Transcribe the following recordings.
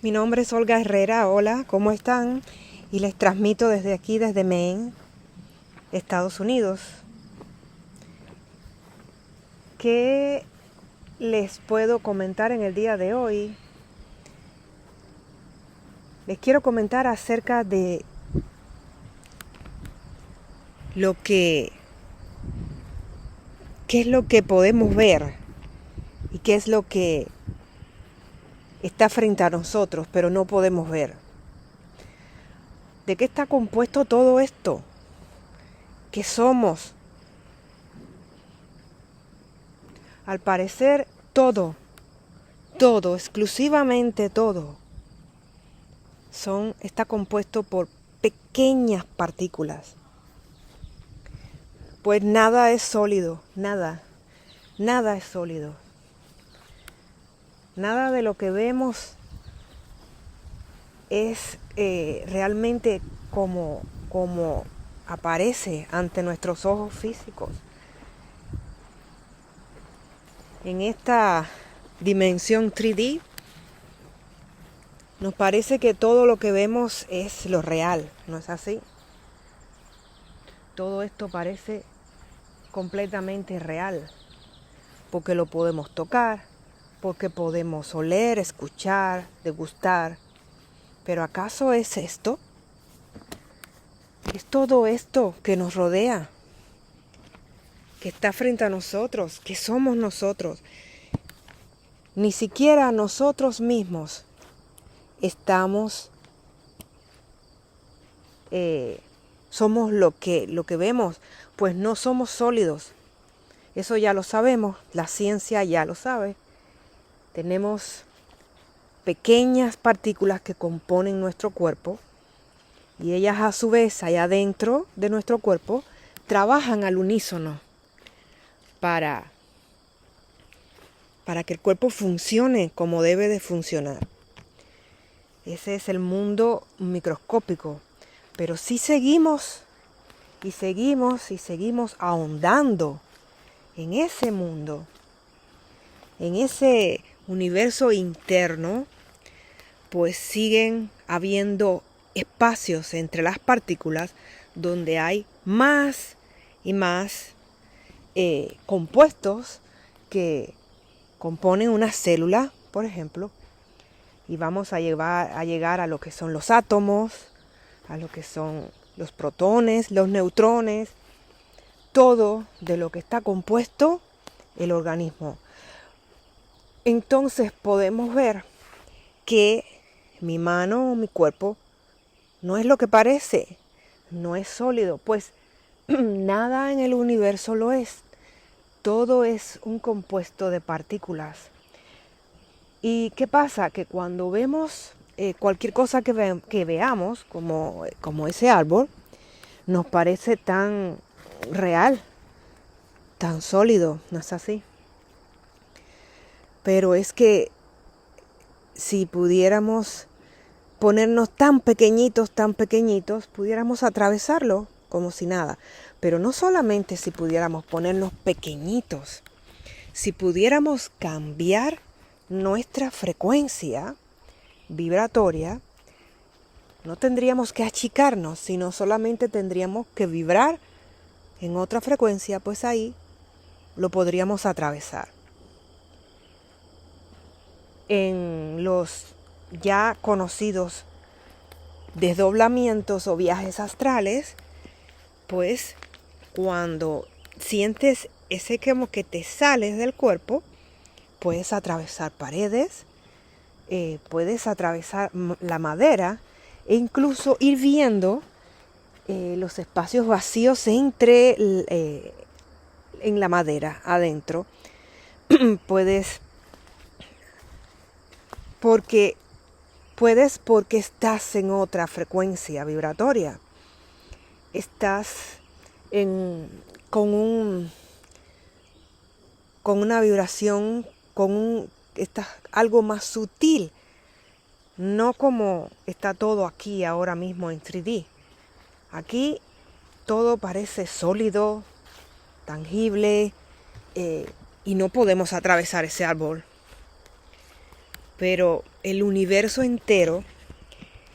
Mi nombre es Olga Herrera, hola, ¿cómo están? Y les transmito desde aquí, desde Maine, Estados Unidos. ¿Qué les puedo comentar en el día de hoy? Les quiero comentar acerca de qué es lo que podemos ver y qué es lo que está frente a nosotros, pero no podemos ver. ¿De qué está compuesto todo esto? ¿Qué somos? Al parecer, todo, exclusivamente todo, está compuesto por pequeñas partículas. Pues nada es sólido, nada es sólido. Nada de lo que vemos es realmente como aparece ante nuestros ojos físicos. En esta dimensión 3D, nos parece que todo lo que vemos es lo real, ¿no es así? Todo esto parece completamente real, porque lo podemos tocar, porque podemos oler, escuchar, degustar. Pero ¿acaso es esto? ¿Es todo esto que nos rodea? Que está frente a nosotros, que somos nosotros. Ni siquiera nosotros mismos somos lo que vemos, pues no somos sólidos. Eso ya lo sabemos, la ciencia ya lo sabe. Tenemos pequeñas partículas que componen nuestro cuerpo y ellas a su vez allá dentro de nuestro cuerpo trabajan al unísono para que el cuerpo funcione como debe de funcionar. Ese es el mundo microscópico. Pero si seguimos ahondando en ese mundo, en ese universo interno, pues siguen habiendo espacios entre las partículas donde hay más y más compuestos que componen una célula, por ejemplo, y vamos a llegar a lo que son los átomos, a lo que son los protones, los neutrones, todo de lo que está compuesto el organismo. Entonces podemos ver que mi mano o mi cuerpo no es lo que parece, no es sólido, pues nada en el universo lo es. Todo es un compuesto de partículas. ¿Y qué pasa? Que cuando vemos cualquier cosa que veamos, como ese árbol, nos parece tan real, tan sólido, ¿no es así? Pero es que si pudiéramos ponernos tan pequeñitos, pudiéramos atravesarlo como si nada. Pero no solamente si pudiéramos ponernos pequeñitos, si pudiéramos cambiar nuestra frecuencia vibratoria, no tendríamos que achicarnos, sino solamente tendríamos que vibrar en otra frecuencia, pues ahí lo podríamos atravesar. En los ya conocidos desdoblamientos o viajes astrales, pues cuando sientes ese como que te sales del cuerpo, puedes atravesar paredes, puedes atravesar la madera e incluso ir viendo los espacios vacíos en la madera adentro. porque estás en otra frecuencia vibratoria. Estás con una vibración, estás algo más sutil, no como está todo aquí ahora mismo en 3D. Aquí todo parece sólido, tangible, y no podemos atravesar ese árbol. pero el universo entero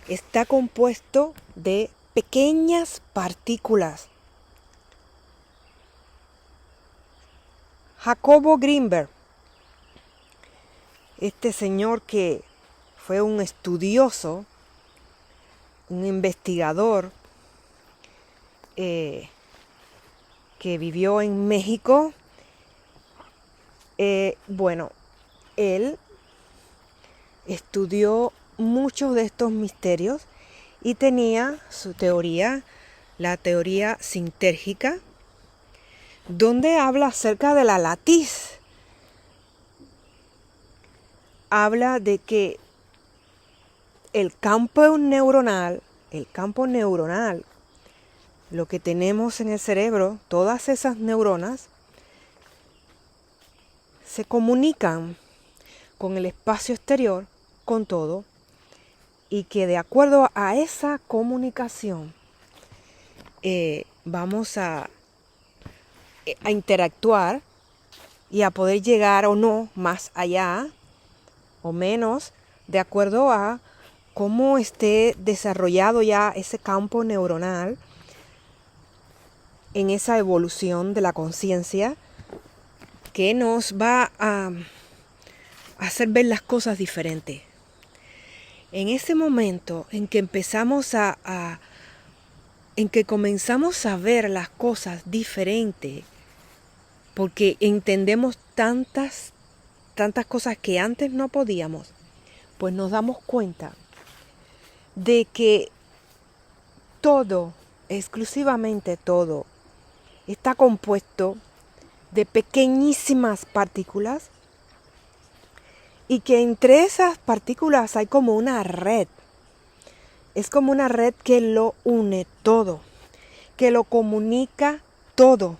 está compuesto de pequeñas partículas. Jacobo Greenberg, este señor que fue un estudioso, un investigador que vivió en México, él estudió muchos de estos misterios y tenía su teoría, la teoría sintérgica, donde habla acerca de la latiz. Habla de que el campo neuronal, lo que tenemos en el cerebro, todas esas neuronas, se comunican con el espacio exterior, con todo, y que de acuerdo a esa comunicación vamos a interactuar y a poder llegar o no más allá o menos, de acuerdo a cómo esté desarrollado ya ese campo neuronal en esa evolución de la conciencia que nos va a hacer ver las cosas diferentes. En ese momento en que en que comenzamos a ver las cosas diferentes, porque entendemos tantas cosas que antes no podíamos, pues nos damos cuenta de que todo, exclusivamente todo, está compuesto de pequeñísimas partículas y que entre esas partículas hay como una red. Es como una red que lo une todo, que lo comunica todo.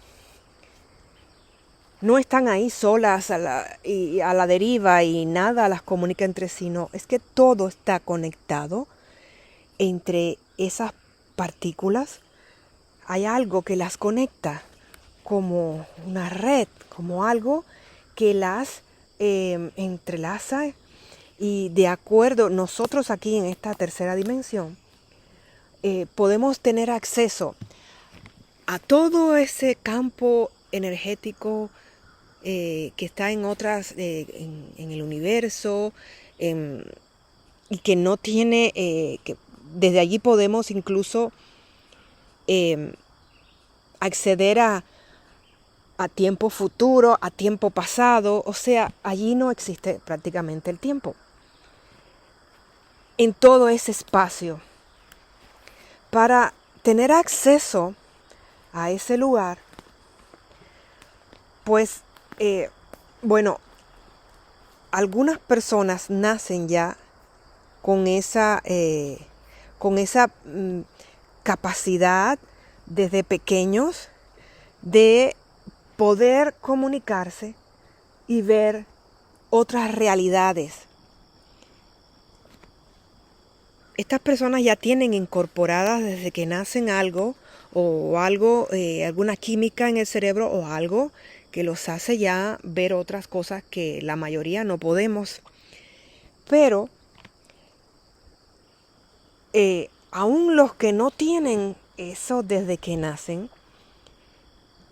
No están ahí solas a la deriva y nada las comunica entre sí, no. Es que todo está conectado entre esas partículas. Hay algo que las conecta, como una red, como algo que las entrelaza, y de acuerdo, nosotros aquí en esta tercera dimensión podemos tener acceso a todo ese campo energético que está en otras, en el universo, y que no tiene, que desde allí podemos incluso acceder a tiempo futuro, a tiempo pasado, o sea, allí no existe prácticamente el tiempo. En todo ese espacio, para tener acceso a ese lugar, pues, algunas personas nacen ya con esa capacidad desde pequeños de poder comunicarse y ver otras realidades. Estas personas ya tienen incorporadas desde que nacen algo, alguna química en el cerebro o algo que los hace ya ver otras cosas que la mayoría no podemos. Pero aún los que no tienen eso desde que nacen,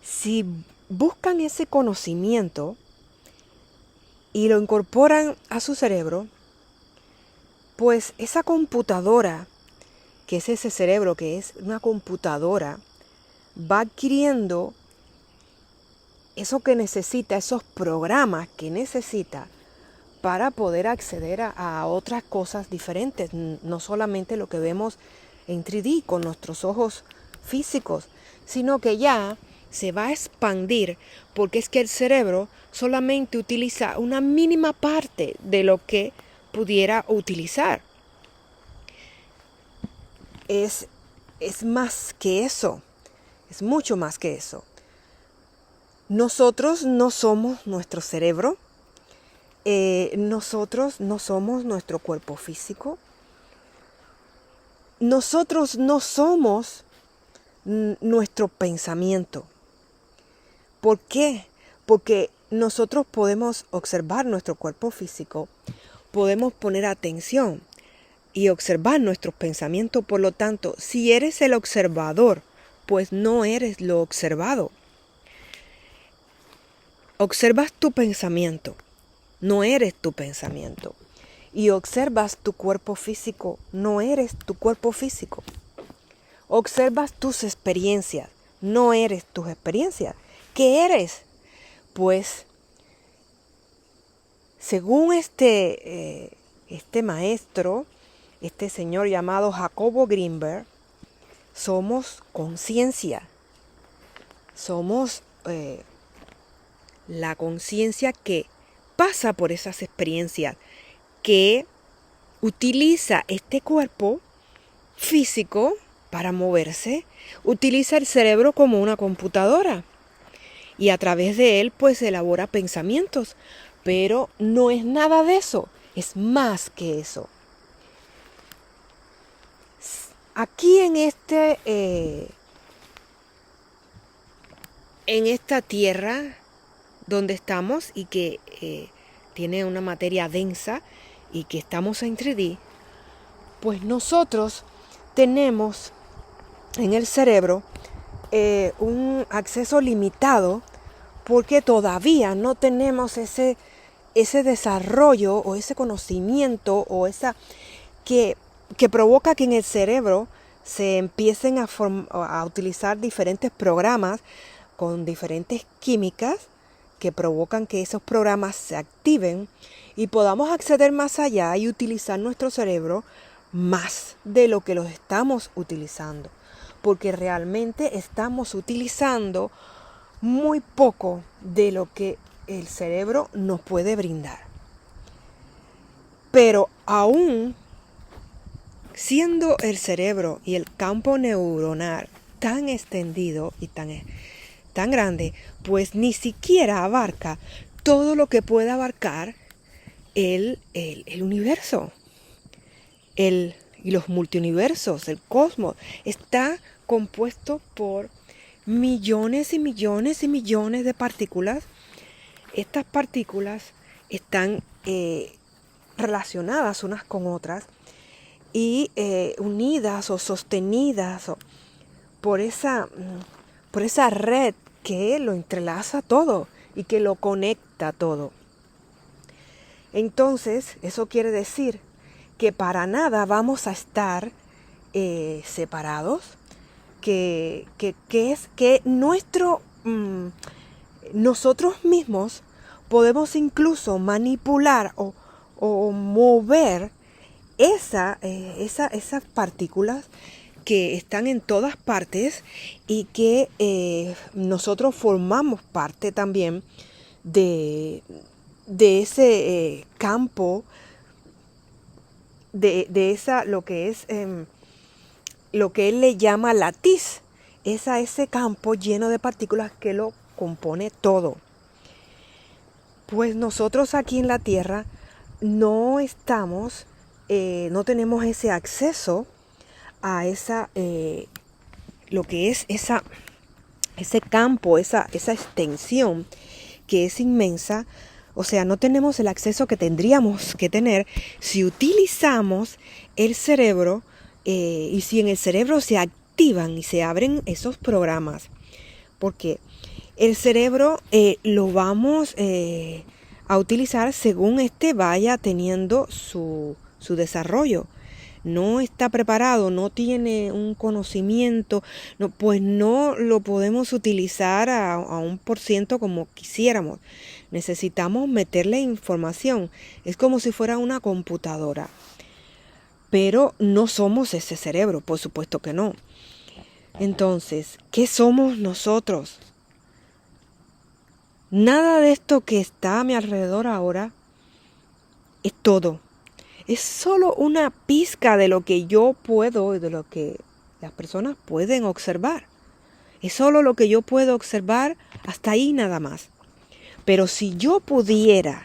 si buscan ese conocimiento y lo incorporan a su cerebro, pues esa computadora, que es ese cerebro, que es una computadora, va adquiriendo eso que necesita, esos programas que necesita para poder acceder a otras cosas diferentes, no solamente lo que vemos en 3D con nuestros ojos físicos, sino que ya se va a expandir, porque es que el cerebro solamente utiliza una mínima parte de lo que pudiera utilizar. Es más que eso, es mucho más que eso. Nosotros no somos nuestro cerebro, nosotros no somos nuestro cuerpo físico, nosotros no somos nuestro pensamiento. ¿Por qué? Porque nosotros podemos observar nuestro cuerpo físico, podemos poner atención y observar nuestros pensamientos. Por lo tanto, si eres el observador, pues no eres lo observado. Observas tu pensamiento, no eres tu pensamiento. Y observas tu cuerpo físico, no eres tu cuerpo físico. Observas tus experiencias, no eres tus experiencias. ¿Qué eres? Pues, según este maestro, este señor llamado Jacobo Greenberg, somos conciencia. Somos la conciencia que pasa por esas experiencias, que utiliza este cuerpo físico para moverse, utiliza el cerebro como una computadora y a través de él pues elabora pensamientos, pero no es nada de eso, es más que eso. Aquí en esta tierra donde estamos y que tiene una materia densa y que estamos en 3D, pues nosotros tenemos en el cerebro un acceso limitado porque todavía no tenemos ese desarrollo o ese conocimiento o esa que provoca que en el cerebro se empiecen a utilizar diferentes programas con diferentes químicas que provocan que esos programas se activen y podamos acceder más allá y utilizar nuestro cerebro más de lo que los estamos utilizando, porque realmente estamos utilizando muy poco de lo que el cerebro nos puede brindar. Pero aún siendo el cerebro y el campo neuronal tan extendido y tan grande, pues ni siquiera abarca todo lo que puede abarcar el universo. Y los multiuniversos, el cosmos, está compuesto por millones y millones y millones de partículas. Estas partículas están relacionadas unas con otras y unidas o sostenidas por esa red que lo entrelaza todo y que lo conecta todo. Entonces, eso quiere decir que para nada vamos a estar separados, que nosotros mismos podemos incluso manipular o mover esas partículas que están en todas partes y que nosotros formamos parte también de ese campo, lo que él le llama latiz, ese campo lleno de partículas que lo compone todo. Pues nosotros aquí en la Tierra no tenemos ese acceso a lo que es ese campo, esa extensión que es inmensa. O sea, no tenemos el acceso que tendríamos que tener si utilizamos el cerebro y si en el cerebro se activan y se abren esos programas. Porque el cerebro lo vamos a utilizar según vaya teniendo su desarrollo. No está preparado, no tiene un conocimiento, pues no lo podemos utilizar a un % como quisiéramos. Necesitamos meterle información. Es como si fuera una computadora. Pero no somos ese cerebro, por supuesto que no. Entonces, ¿qué somos nosotros? Nada de esto que está a mi alrededor ahora es todo. Es solo una pizca de lo que yo puedo y de lo que las personas pueden observar. Es solo lo que yo puedo observar, hasta ahí nada más. Pero si yo pudiera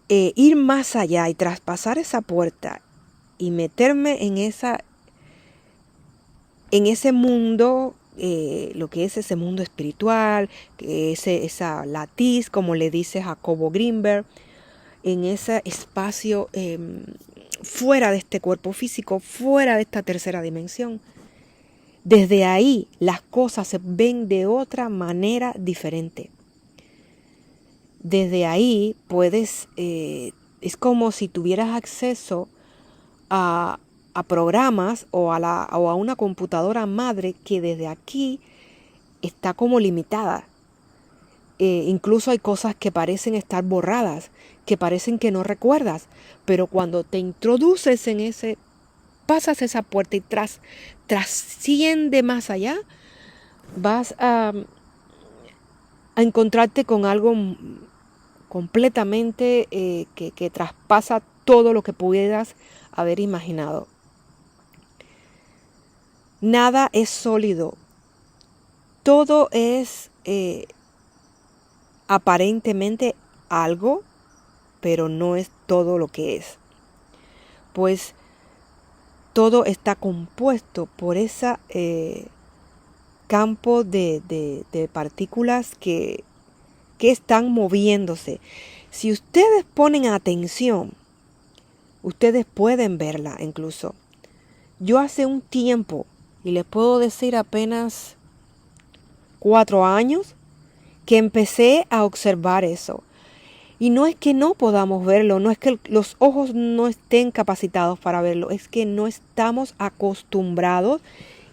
ir más allá y traspasar esa puerta y meterme en ese mundo, lo que es ese mundo espiritual, esa latiz, como le dice Jacobo Greenberg, en ese espacio fuera de este cuerpo físico, fuera de esta tercera dimensión. Desde ahí las cosas se ven de otra manera diferente. Desde ahí puedes, es como si tuvieras acceso a programas o a una computadora madre que desde aquí está como limitada. Incluso hay cosas que parecen estar borradas, que parecen que no recuerdas, pero cuando te introduces en ese, pasas esa puerta y trasciende más allá, vas a encontrarte con algo completamente que traspasa todo lo que pudieras haber imaginado. Nada es sólido. Todo es aparentemente algo, pero no es todo lo que es. Pues todo está compuesto por ese campo de partículas que están moviéndose. Si ustedes ponen atención, ustedes pueden verla incluso. Yo hace un tiempo, y les puedo decir apenas 4 años, que empecé a observar eso. Y no es que no podamos verlo, no es que los ojos no estén capacitados para verlo, es que no estamos acostumbrados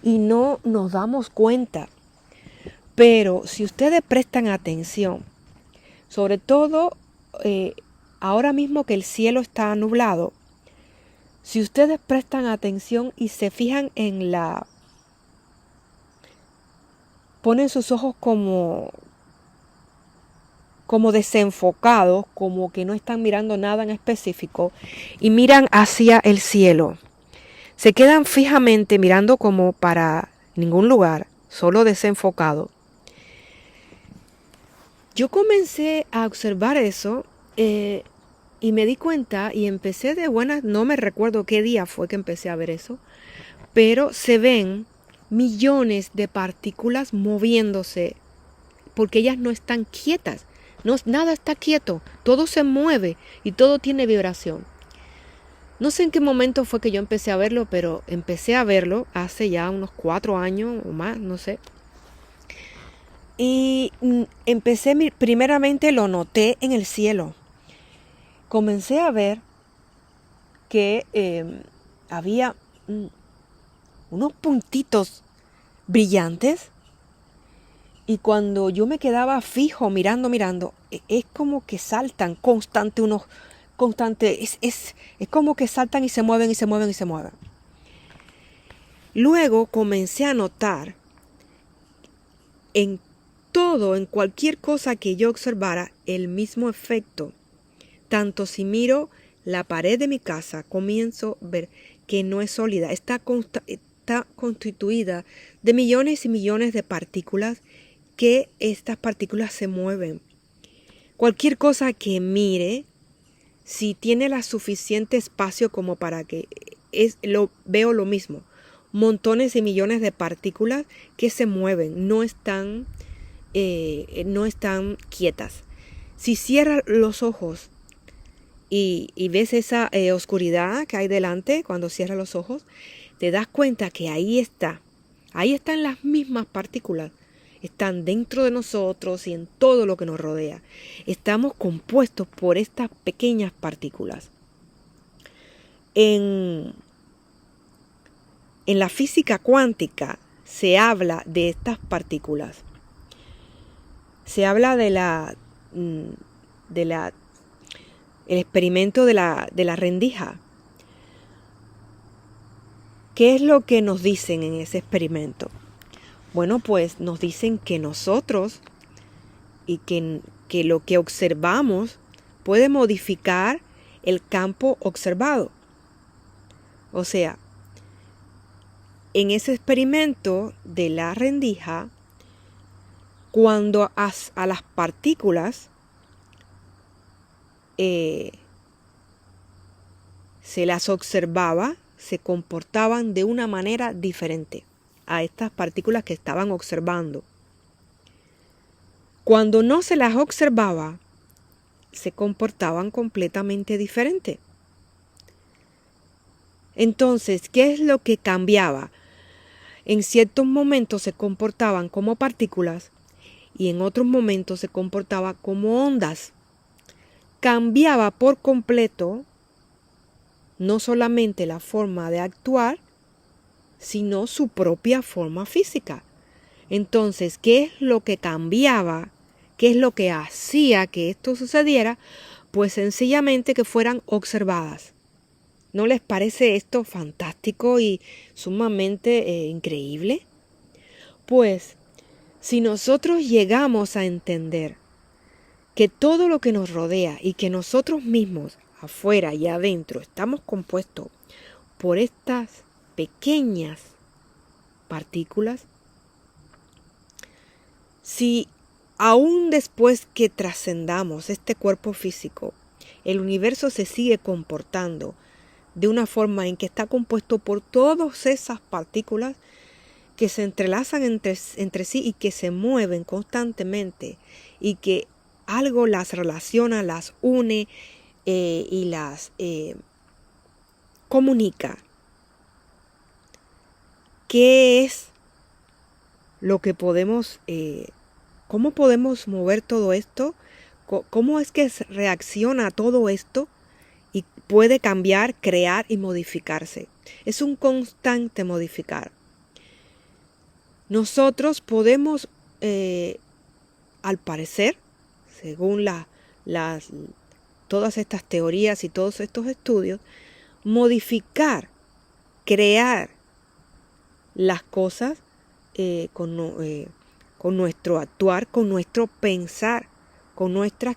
y no nos damos cuenta. Pero si ustedes prestan atención, sobre todo ahora mismo que el cielo está nublado, si ustedes prestan atención y se fijan ponen sus ojos como desenfocados, como que no están mirando nada en específico y miran hacia el cielo. Se quedan fijamente mirando como para ningún lugar, solo desenfocado. Yo comencé a observar eso y me di cuenta y empecé de buenas, no me recuerdo qué día fue que empecé a ver eso, pero se ven millones de partículas moviéndose porque ellas no están quietas. No, nada está quieto, todo se mueve y todo tiene vibración. No sé en qué momento fue que yo empecé a verlo, pero empecé a verlo hace ya unos 4 años o más, no sé. Y primeramente lo noté en el cielo. Comencé a ver que había unos puntitos brillantes. Y cuando yo me quedaba fijo mirando, es como que saltan es como que saltan y se mueven. Luego comencé a notar en cualquier cosa que yo observara, el mismo efecto. Tanto si miro la pared de mi casa, comienzo a ver que no es sólida, está constituida de millones y millones de partículas, que estas partículas se mueven. Cualquier cosa que mire, si tiene la suficiente espacio como para que veo lo mismo. Montones y millones de partículas que se mueven, no están quietas. Si cierras los ojos y ves esa oscuridad que hay delante, cuando cierras los ojos, te das cuenta que ahí están las mismas partículas. Están dentro de nosotros y en todo lo que nos rodea. Estamos compuestos por estas pequeñas partículas. En la física cuántica se habla de estas partículas. Se habla el experimento de la rendija. ¿Qué es lo que nos dicen en ese experimento? Bueno, pues nos dicen que nosotros y que lo que observamos puede modificar el campo observado. O sea, en ese experimento de la rendija, cuando a las partículas se las observaba, se comportaban de una manera diferente a estas partículas que estaban observando. Cuando no se las observaba, se comportaban completamente diferente. Entonces, ¿qué es lo que cambiaba? En ciertos momentos se comportaban como partículas y en otros momentos se comportaba como ondas. Cambiaba por completo no solamente la forma de actuar, sino su propia forma física. Entonces, ¿qué es lo que cambiaba? ¿Qué es lo que hacía que esto sucediera? Pues sencillamente que fueran observadas. ¿No les parece esto fantástico y sumamente increíble? Pues, si nosotros llegamos a entender que todo lo que nos rodea y que nosotros mismos, afuera y adentro, estamos compuestos por estas pequeñas partículas, si aún después que trascendamos este cuerpo físico, el universo se sigue comportando de una forma en que está compuesto por todas esas partículas que se entrelazan entre sí y que se mueven constantemente y que algo las relaciona, las une y las comunica. ¿Qué es lo que podemos, cómo podemos mover todo esto? ¿Cómo es que reacciona todo esto y puede cambiar, crear y modificarse? Es un constante modificar. Nosotros podemos, al parecer, según todas estas teorías y todos estos estudios, modificar, crear las cosas con nuestro actuar, con nuestro pensar, con nuestra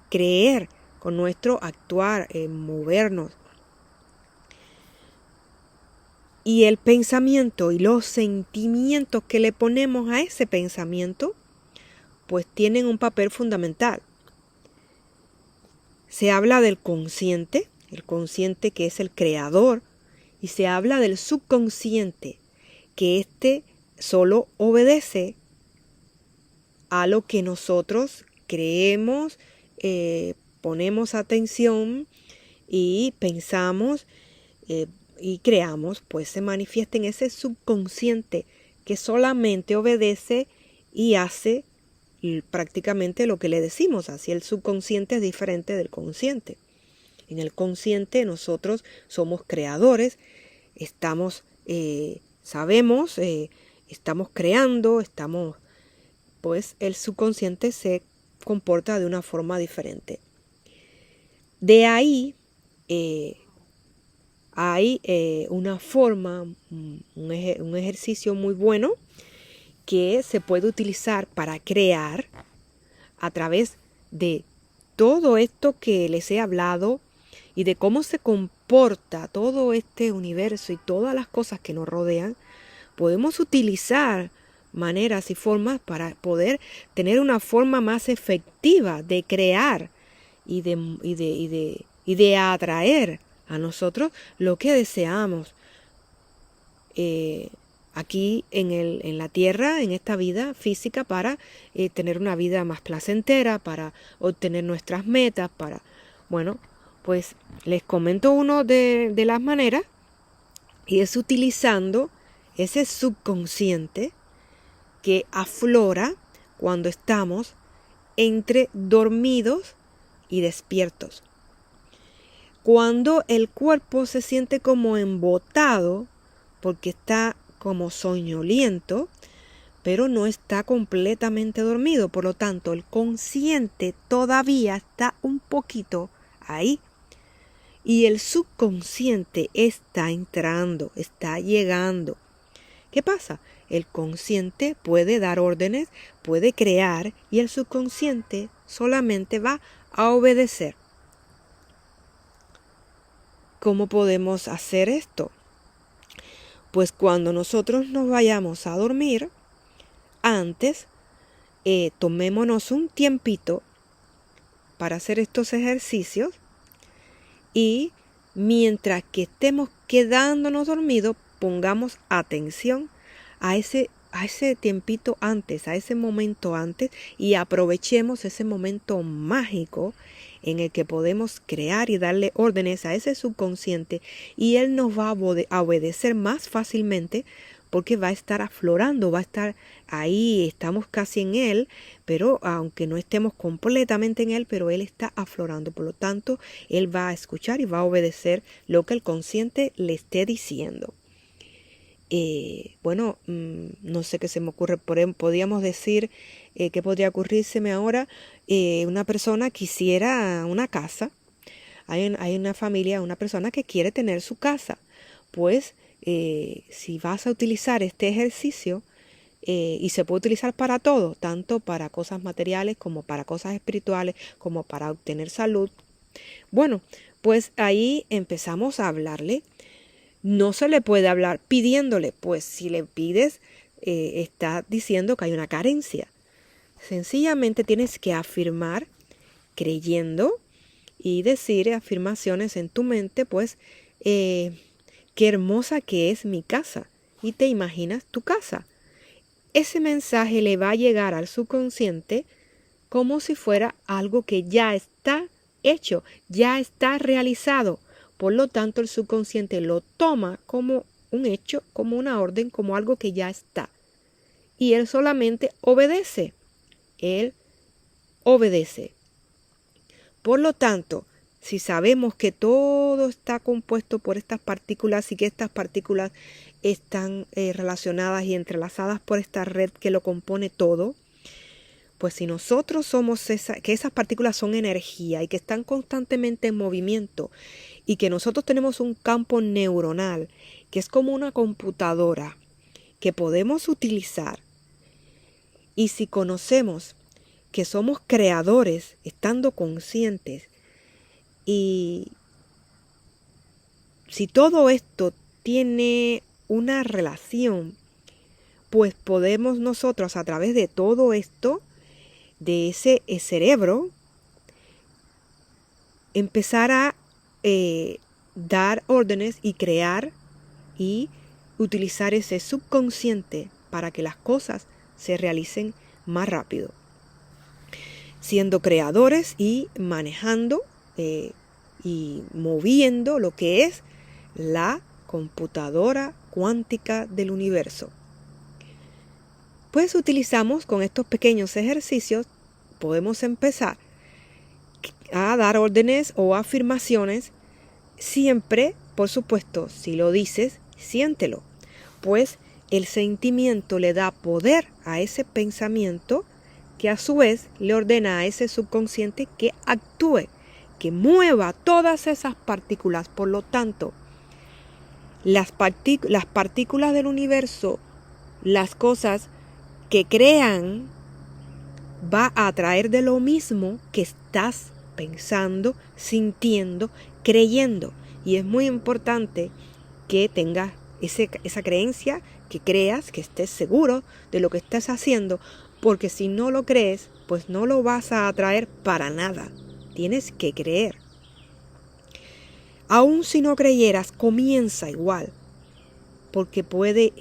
creer, con nuestro actuar, movernos. Y el pensamiento y los sentimientos que le ponemos a ese pensamiento, pues tienen un papel fundamental. Se habla del consciente, el consciente que es el creador, y se habla del subconsciente, que éste solo obedece a lo que nosotros creemos, ponemos atención y pensamos y creamos, pues se manifiesta en ese subconsciente que solamente obedece y hace prácticamente lo que le decimos. Así el subconsciente es diferente del consciente. En el consciente nosotros somos creadores, estamos, sabemos, estamos creando, pues el subconsciente se comporta de una forma diferente. De ahí hay una forma, un ejercicio muy bueno que se puede utilizar para crear a través de todo esto que les he hablado y de cómo se comporta todo este universo y todas las cosas que nos rodean. Podemos utilizar maneras y formas para poder tener una forma más efectiva de crear y de atraer a nosotros lo que deseamos aquí en la tierra, en esta vida física, para tener una vida más placentera, para obtener nuestras metas, bueno, pues les comento uno de las maneras, y es utilizando ese subconsciente que aflora cuando estamos entre dormidos y despiertos. Cuando el cuerpo se siente como embotado, porque está como soñoliento, pero no está completamente dormido. Por lo tanto, el consciente todavía está un poquito ahí. Y el subconsciente está entrando, está llegando. ¿Qué pasa? El consciente puede dar órdenes, puede crear, y el subconsciente solamente va a obedecer. ¿Cómo podemos hacer esto? Pues cuando nosotros nos vayamos a dormir, antes tomémonos un tiempito para hacer estos ejercicios, y mientras que estemos quedándonos dormidos, pongamos atención a ese tiempito antes, a ese momento antes, y aprovechemos ese momento mágico en el que podemos crear y darle órdenes a ese subconsciente y él nos va a obedecer más fácilmente porque va a estar aflorando, va a estar ahí, estamos casi en él, pero aunque no estemos completamente en él, pero él está aflorando. Por lo tanto, él va a escuchar y va a obedecer lo que el consciente le esté diciendo. No sé qué se me ocurre. Podríamos decir que podría ocurrírseme ahora. Una persona quisiera una casa. Hay una familia, una persona que quiere tener su casa. Pues si vas a utilizar este ejercicio, y se puede utilizar para todo, tanto para cosas materiales como para cosas espirituales, como para obtener salud. Bueno, pues ahí empezamos a hablarle. No se le puede hablar pidiéndole, pues si le pides, está diciendo que hay una carencia. Sencillamente tienes que afirmar creyendo y decir afirmaciones en tu mente, pues, qué hermosa que es mi casa. Y te imaginas tu casa. Ese mensaje le va a llegar al subconsciente como si fuera algo que ya está hecho, ya está realizado. Por lo tanto, el subconsciente lo toma como un hecho, como una orden, como algo que ya está. Y él solamente obedece. Él obedece. Por lo tanto, si sabemos que todo está compuesto por estas partículas y que estas partículas están relacionadas y entrelazadas por esta red que lo compone todo, pues si nosotros somos que esas partículas son energía y que están constantemente en movimiento y que nosotros tenemos un campo neuronal que es como una computadora que podemos utilizar, y si conocemos que somos creadores estando conscientes, y si todo esto tiene una relación, pues podemos nosotros a través de todo esto, de ese cerebro, empezar a dar órdenes y crear y utilizar ese subconsciente para que las cosas se realicen más rápido. Siendo creadores y manejando y moviendo lo que es la computadora cuántica del universo. Pues utilizamos con estos pequeños ejercicios, podemos empezar a dar órdenes o afirmaciones. Siempre, por supuesto, si lo dices, siéntelo, pues el sentimiento le da poder a ese pensamiento que a su vez le ordena a ese subconsciente que actúe, que mueva todas esas partículas. Por lo tanto, las partículas del universo, las cosas que crean, va a atraer de lo mismo que estás pensando, sintiendo, creyendo. Y es muy importante que tengas esa creencia, que creas, que estés seguro de lo que estás haciendo, porque si no lo crees, pues no lo vas a atraer para nada. Tienes que creer. Aún si no creyeras, comienza igual, porque puedes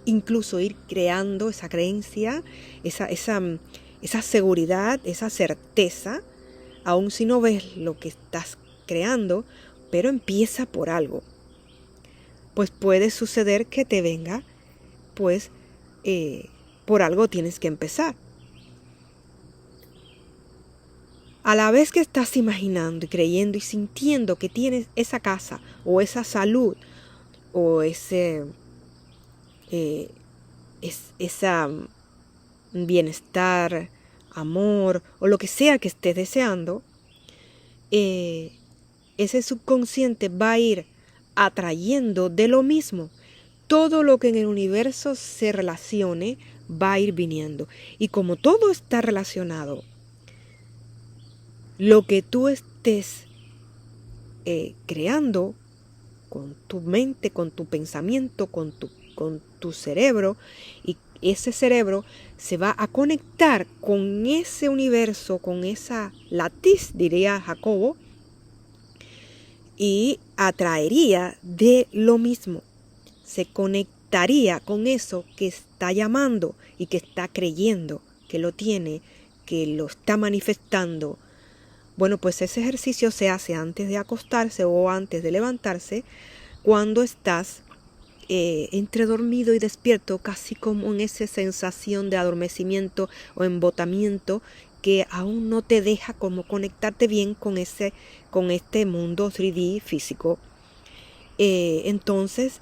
incluso ir creando esa creencia, esa seguridad, esa certeza, aún si no ves lo que estás creando, pero empieza por algo. Pues puede suceder que te venga, pues por algo tienes que empezar. A la vez que estás imaginando y creyendo y sintiendo que tienes esa casa o esa salud o ese bienestar, amor o lo que sea que estés deseando, ese subconsciente va a ir atrayendo de lo mismo. Todo lo que en el universo se relacione va a ir viniendo. Y como todo está relacionado, lo que tú estés creando con tu mente, con tu pensamiento, con tu cerebro, y ese cerebro se va a conectar con ese universo, con esa latiz, diría Jacobo, y atraería de lo mismo. Se conectaría con eso que está llamando y que está creyendo, que lo tiene, que lo está manifestando. Bueno, pues ese ejercicio se hace antes de acostarse o antes de levantarse, cuando estás entre dormido y despierto, casi como en esa sensación de adormecimiento o embotamiento que aún no te deja como conectarte bien con este mundo 3D físico. Entonces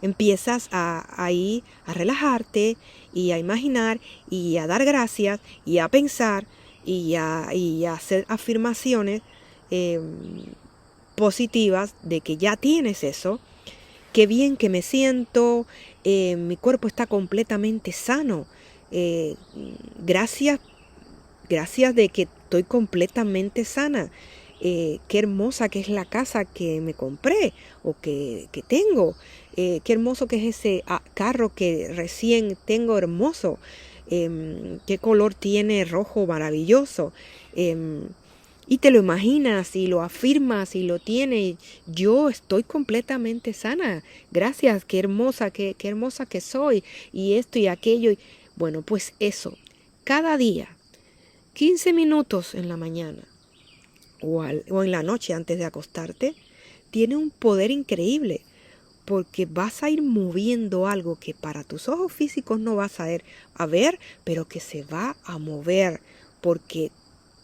empiezas ahí a relajarte y a imaginar y a dar gracias y a pensar y a hacer afirmaciones positivas de que ya tienes eso. Qué bien que me siento, mi cuerpo está completamente sano. Gracias de que estoy completamente sana. Qué hermosa que es la casa que me compré o que tengo. Qué hermoso que es ese carro que recién tengo, hermoso. Qué color tiene, rojo, maravilloso. Y te lo imaginas y lo afirmas y lo tienes. Yo estoy completamente sana. Gracias, qué hermosa que soy. Y esto y aquello. Bueno, pues eso. Cada día, 15 minutos en la mañana o en la noche antes de acostarte, tiene un poder increíble. Porque vas a ir moviendo algo que para tus ojos físicos no vas a ver, pero que se va a mover. Porque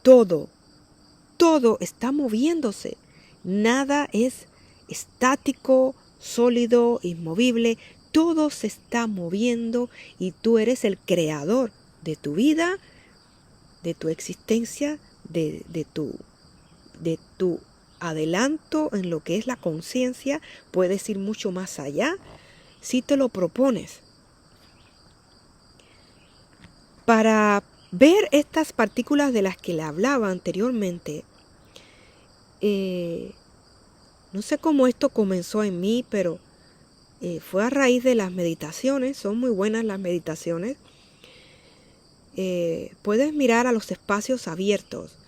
todo está moviéndose. Nada es estático, sólido, inmovible. Todo se está moviendo y tú eres el creador de tu vida, de tu existencia, de tu adelanto en lo que es la conciencia. Puedes ir mucho más allá si te lo propones. Para ver estas partículas de las que le hablaba anteriormente, no sé cómo esto comenzó en mí, pero fue a raíz de las meditaciones. Son muy buenas las meditaciones. Puedes mirar a los espacios abiertos,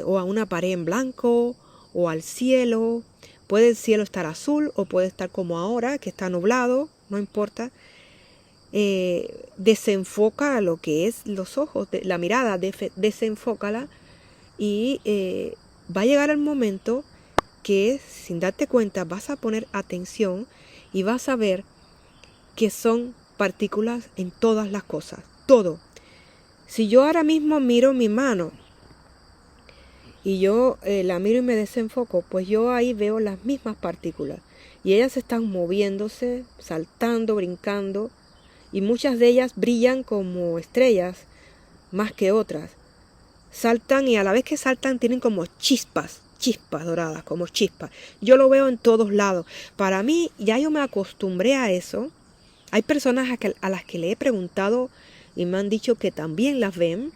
o a una pared en blanco, o al cielo. Puede el cielo estar azul o puede estar como ahora, que está nublado, no importa. Desenfoca lo que es los ojos, la mirada, desenfócala y va a llegar el momento que sin darte cuenta vas a poner atención y vas a ver que son partículas en todas las cosas, todo. Si yo ahora mismo miro mi mano y yo la miro y me desenfoco, pues yo ahí veo las mismas partículas y ellas están moviéndose, saltando, brincando, y muchas de ellas brillan como estrellas más que otras. Saltan y a la vez que saltan tienen como chispas doradas, como chispas. Yo lo veo en todos lados. Para mí ya yo me acostumbré a eso. Hay personas a las que le he preguntado y me han dicho que también las ven.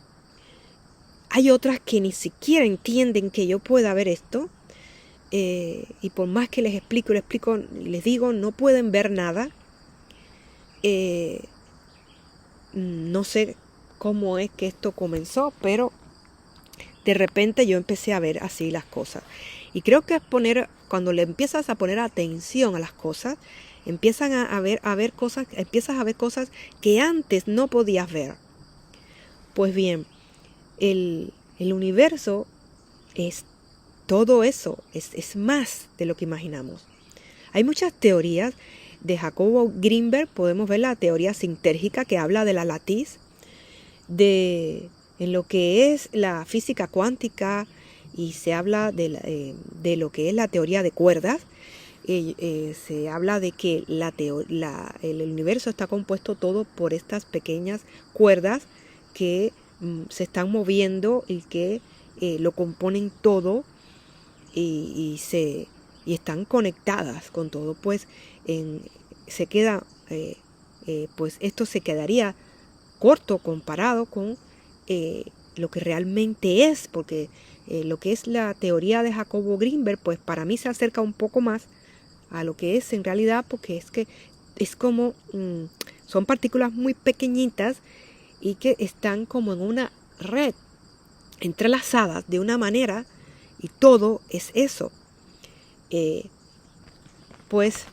Hay otras que ni siquiera entienden que yo pueda ver esto. Y por más que les explico, les digo, no pueden ver nada. No sé cómo es que esto comenzó, pero de repente yo empecé a ver así las cosas. Y creo que cuando le empiezas a poner atención a las cosas, empiezas a ver cosas que antes no podías ver. Pues bien, el universo es todo eso, es más de lo que imaginamos. Hay muchas teorías. De Jacobo Greenberg podemos ver la teoría sintérgica, que habla de la latiz, en lo que es la física cuántica, y se habla de lo que es la teoría de cuerdas. Se habla de que el universo está compuesto todo por estas pequeñas cuerdas que se están moviendo y que lo componen todo y están conectadas con todo. Pues pues esto se quedaría corto comparado con lo que realmente es, porque lo que es la teoría de Jacobo Greenberg, pues para mí se acerca un poco más a lo que es en realidad, porque es que es como son partículas muy pequeñitas y que están como en una red entrelazadas de una manera, y todo es eso. Pues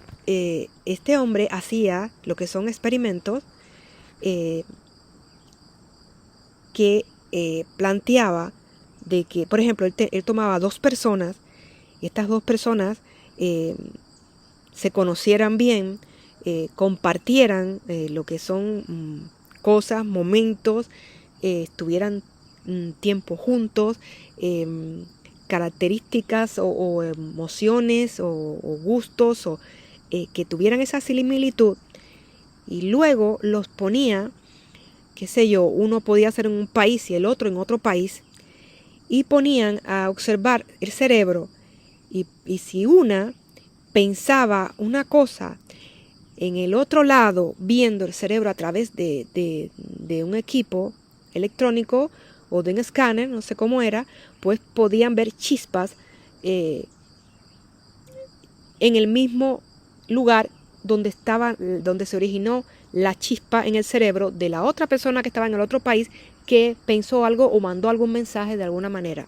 este hombre hacía lo que son experimentos que planteaba de que, por ejemplo, él tomaba 2 personas y estas 2 personas se conocieran bien, compartieran lo que son cosas, momentos, estuvieran tiempo juntos, características o emociones o gustos, o que tuvieran esa similitud, y luego los ponía, qué sé yo, uno podía ser en un país y el otro en otro país, y ponían a observar el cerebro, y si una pensaba una cosa en el otro lado, viendo el cerebro a través de un equipo electrónico o de un escáner, no sé cómo era, pues podían ver chispas en el mismo lugar donde se originó la chispa en el cerebro de la otra persona que estaba en el otro país, que pensó algo o mandó algún mensaje de alguna manera.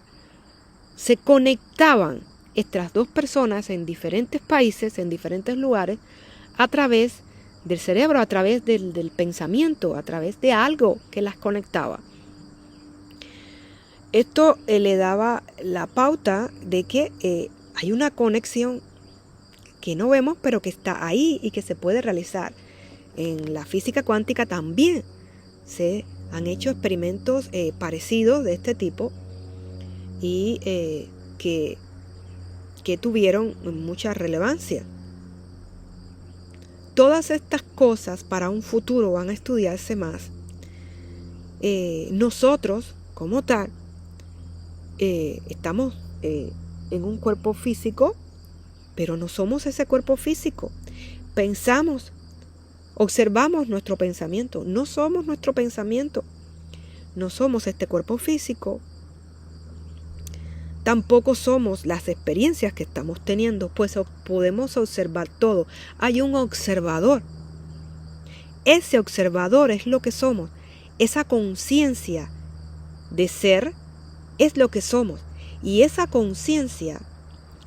Se conectaban estas 2 personas en diferentes países, en diferentes lugares, a través del cerebro, a través del pensamiento, a través de algo que las conectaba. Esto le daba la pauta de que hay una conexión que no vemos, pero que está ahí y que se puede realizar. En la física cuántica también se han hecho experimentos parecidos de este tipo, y que tuvieron mucha relevancia. Todas estas cosas para un futuro van a estudiarse más. Nosotros, como tal, estamos en un cuerpo físico, pero no somos ese cuerpo físico. Pensamos, observamos nuestro pensamiento, no somos nuestro pensamiento, no somos este cuerpo físico. Tampoco somos las experiencias que estamos teniendo, pues podemos observar todo. Hay un observador. Ese observador es lo que somos. Esa conciencia de ser es lo que somos. Y esa conciencia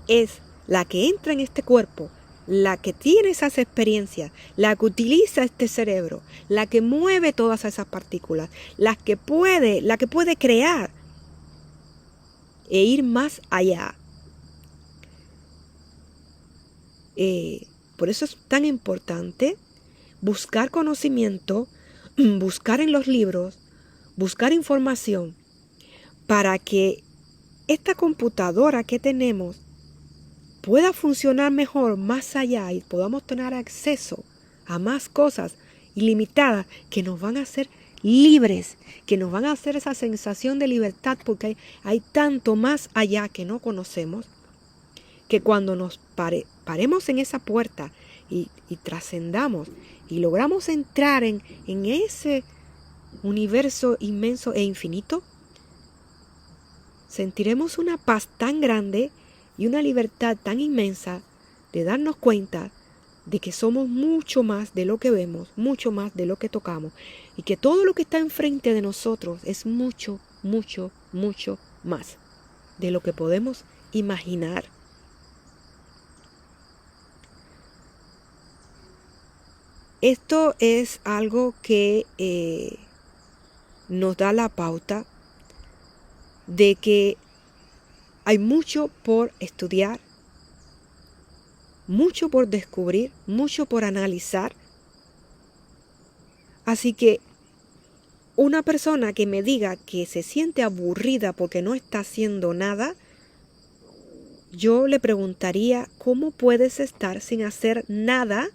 es la que entra en este cuerpo, la que tiene esas experiencias, la que utiliza este cerebro, la que mueve todas esas partículas, la que puede crear e ir más allá. Por eso es tan importante buscar conocimiento, buscar en los libros, buscar información, para que esta computadora que tenemos pueda funcionar mejor más allá y podamos tener acceso a más cosas ilimitadas que nos van a hacer libres, que nos van a hacer esa sensación de libertad, porque hay tanto más allá que no conocemos, que cuando nos paremos en esa puerta y trascendamos y logramos entrar en ese universo inmenso e infinito, sentiremos una paz tan grande y una libertad tan inmensa de darnos cuenta de que somos mucho más de lo que vemos, mucho más de lo que tocamos, y que todo lo que está enfrente de nosotros es mucho, mucho, mucho más de lo que podemos imaginar. Esto es algo que nos da la pauta de que hay mucho por estudiar, mucho por descubrir, mucho por analizar. Así que una persona que me diga que se siente aburrida porque no está haciendo nada, yo le preguntaría, ¿cómo puedes estar sin hacer nada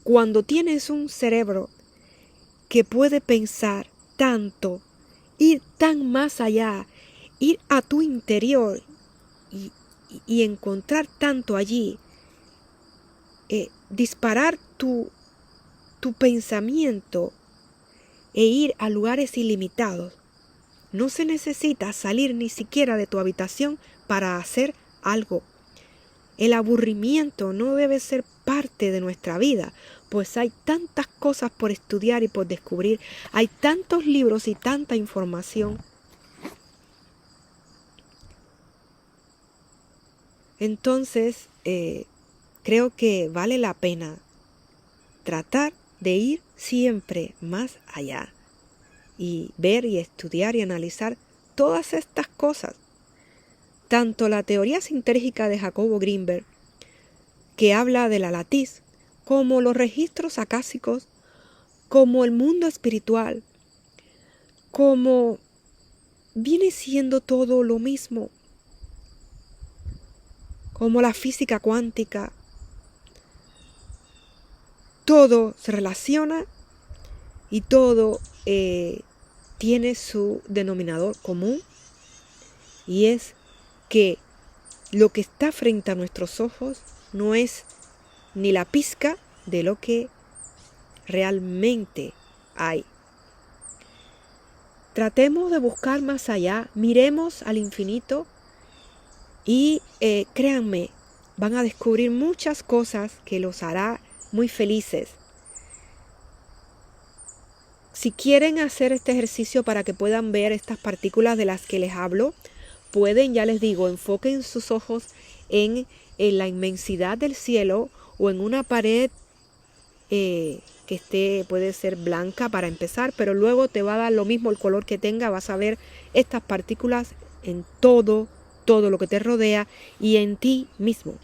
cuando tienes un cerebro que puede pensar tanto, ir tan más allá, ir a tu interior y encontrar tanto allí, disparar tu pensamiento e ir a lugares ilimitados? No se necesita salir ni siquiera de tu habitación para hacer algo. El aburrimiento no debe ser parte de nuestra vida, pues hay tantas cosas por estudiar y por descubrir, hay tantos libros y tanta información. Entonces, creo que vale la pena tratar de ir siempre más allá y ver y estudiar y analizar todas estas cosas, tanto la teoría sintérgica de Jacobo Greenberg, que habla de la latiz, como los registros acásicos, como el mundo espiritual, como viene siendo todo lo mismo, como la física cuántica, todo se relaciona y todo tiene su denominador común, y es que lo que está frente a nuestros ojos no es ni la pizca de lo que realmente hay. Tratemos de buscar más allá, miremos al infinito y créanme, van a descubrir muchas cosas que los hará muy felices. Si quieren hacer este ejercicio para que puedan ver estas partículas de las que les hablo, pueden, ya les digo, enfoquen sus ojos en la inmensidad del cielo o en una pared que puede ser blanca para empezar, pero luego te va a dar lo mismo el color que tenga, vas a ver estas partículas en todo lo que te rodea y en ti mismo,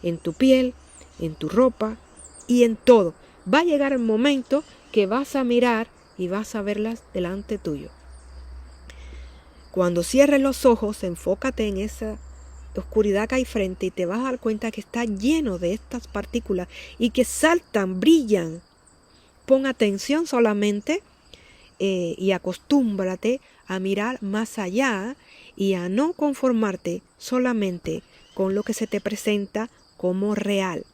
en tu piel, en tu ropa y en todo. Va a llegar el momento que vas a mirar y vas a verlas delante tuyo. Cuando cierres los ojos, enfócate en esa oscuridad que hay frente y te vas a dar cuenta que está lleno de estas partículas y que saltan, brillan. Pon atención solamente y acostúmbrate a mirar más allá y a no conformarte solamente con lo que se te presenta como real.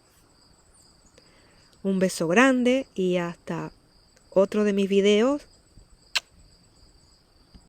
Un beso grande y hasta otro de mis videos.